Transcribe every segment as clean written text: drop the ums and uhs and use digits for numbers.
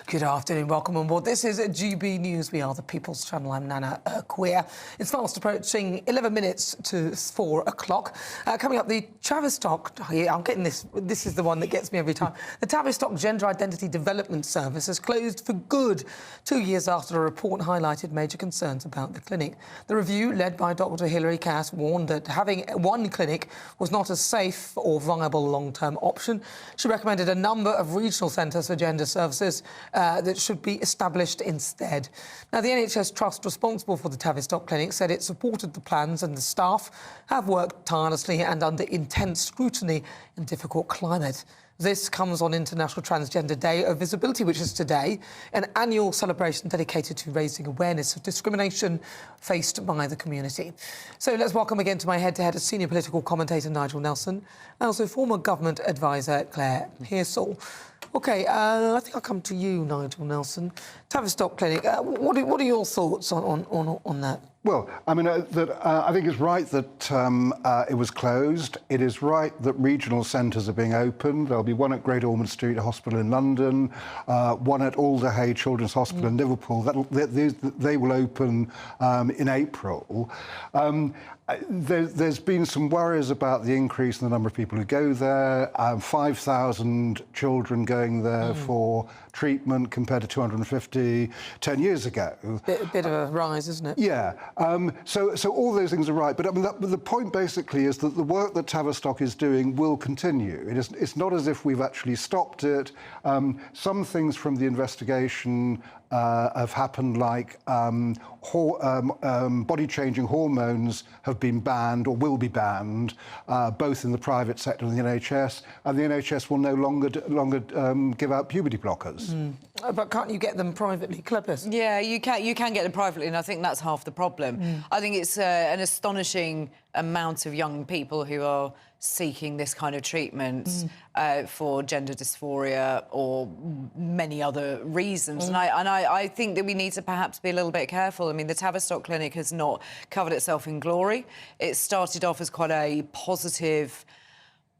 Good afternoon, welcome on board. This is GB News. We are the People's Channel. I'm Nana Queer. It's fast approaching 11 minutes to 4 o'clock. Coming up, the Tavistock... I'm getting this. This is the one that gets me every time. The Tavistock Gender Identity Development Service has closed for good 2 years after a report highlighted major concerns about the clinic. The review, led by Dr Hilary Cass, warned that having one clinic was not a safe or viable long-term option. She recommended a number of regional centres for gender services that should be established instead. Now, the NHS Trust responsible for the Tavistock Clinic said it supported the plans and the staff have worked tirelessly and under intense scrutiny in difficult climate. This comes on International Transgender Day of Visibility, which is today, an annual celebration dedicated to raising awareness of discrimination faced by the community. So let's welcome again to my head-to-head senior political commentator Nigel Nelson, and also former government advisor Claire Pearsall. OK, I think I'll come to you, Nigel Nelson. Tavistock Clinic, what are your thoughts on that? Well, I mean, I think it's right that it was closed. It is right that regional centres are being opened. There'll be one at Great Ormond Street Hospital in London, one at Alderhay Children's Hospital in Liverpool. They will open in April. There's been some worries about the increase in the number of people who go there. 5,000 children going there for treatment compared to 250 10 years ago. A bit of a rise, isn't it? Yeah. So all those things are right. But I mean, the point basically is that the work that Tavistock is doing will continue. It's not as if we've actually stopped it. Some things from the investigation have happened, like body-changing hormones have been banned or will be banned, both in the private sector and the NHS, and the NHS will no longer give out puberty blockers. But can't you get them privately, Clippers? Yeah, you can get them privately, and I think that's half the problem. I think it's an astonishing amount of young people who are seeking this kind of treatment for gender dysphoria or many other reasons. And I think that we need to perhaps be a little bit careful. I mean, the Tavistock Clinic has not covered itself in glory. It started off as quite a positive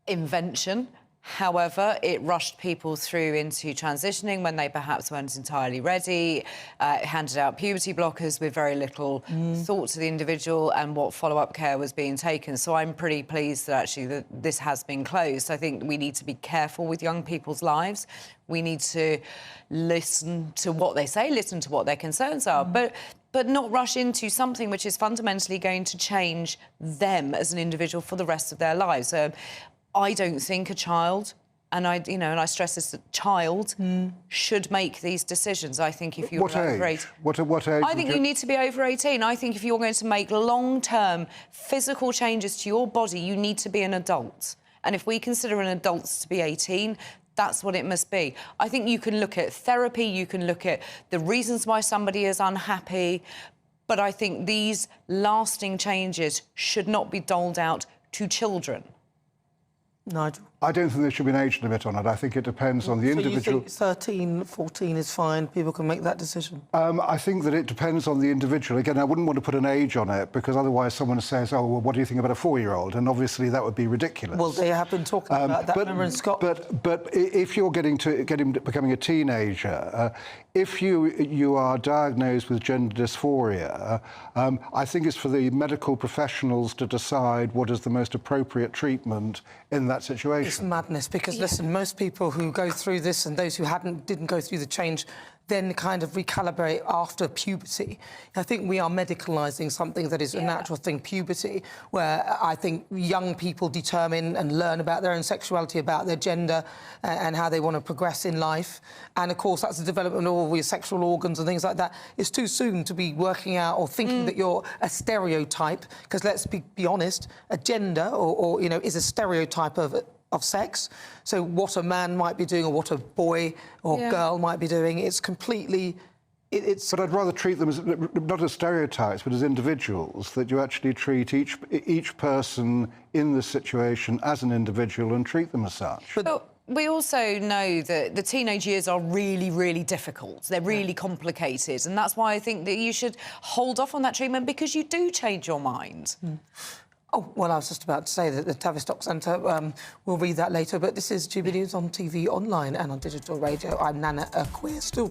invention. However, it rushed people through into transitioning when they perhaps weren't entirely ready. It handed out puberty blockers with very little thought to the individual and what follow-up care was being taken. So I'm pretty pleased that actually that this has been closed. I think we need to be careful with young people's lives. We need to listen to what they say, listen to what their concerns are, but not rush into something which is fundamentally going to change them as an individual for the rest of their lives. I don't think a child, and I stress this, that child should make these decisions. I think if you're over 18... What age? I think you need to be over 18. I think if you're going to make long-term physical changes to your body, you need to be an adult. And if we consider an adult to be 18, that's what it must be. I think you can look at therapy, you can look at the reasons why somebody is unhappy, but I think these lasting changes should not be doled out to children. Nigel? I don't think there should be an age limit on it. I think it depends on the individual. So you think 13, 14 is fine? People can make that decision? I think that it depends on the individual. Again, I wouldn't want to put an age on it, because otherwise someone says, oh, well, what do you think about a 4-year-old? And obviously that would be ridiculous. Well, they have been talking about that, remember, in Scotland. But if you're becoming a teenager, if you are diagnosed with gender dysphoria, I think it's for the medical professionals to decide what is the most appropriate treatment in that situation. It's madness, because, listen, most people who go through this and those who didn't go through the change then kind of recalibrate after puberty. I think we are medicalising something that is a natural thing, puberty, where I think young people determine and learn about their own sexuality, about their gender and how they want to progress in life. And, of course, that's the development of all your sexual organs and things like that. It's too soon to be working out or thinking that you're a stereotype, because let's be honest, a gender or is a stereotype of sex. So what a man might be doing or what a boy or girl might be doing, it's completely... But I'd rather treat them as, not as stereotypes, but as individuals, that you actually treat each person in this situation as an individual and treat them as such. But we also know that the teenage years are really, really difficult. They're really complicated, and that's why I think that you should hold off on that treatment, because you do change your mind. Oh, well, I was just about to say that the Tavistock Centre, we'll read that later, but this is GB News on TV, online and on digital radio. I'm Nana Queer, still